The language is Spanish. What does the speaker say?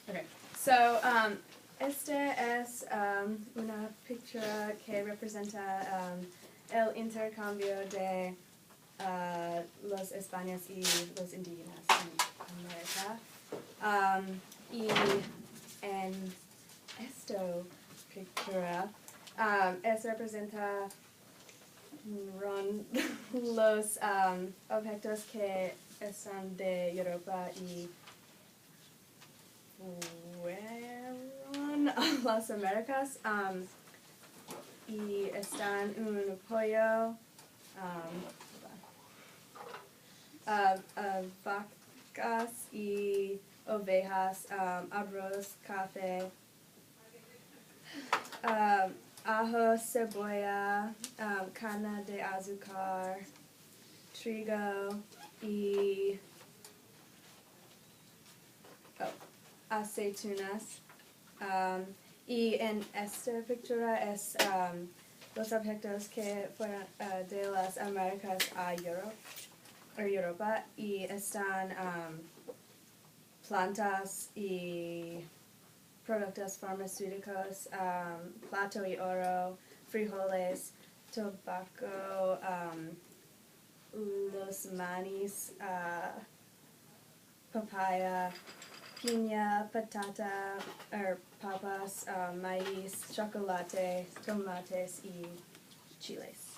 Okay, so este es una pictura que representa el intercambio de los españoles y los indígenas en América. Y en esta pictura representa los objetos que están de Europa y fueron a las Américas y están un pollo, vacas y ovejas, arroz, café, ajo, cebolla, carne de azúcar, trigo y aceitunas. Y en esta pintura es los objetos que fueron de las Américas a Europa y están plantas y productos farmacéuticos, plato y oro, frijoles, tobacco, los manis, papaya, piña, patata, papas, maíz, chocolate, tomates y chiles.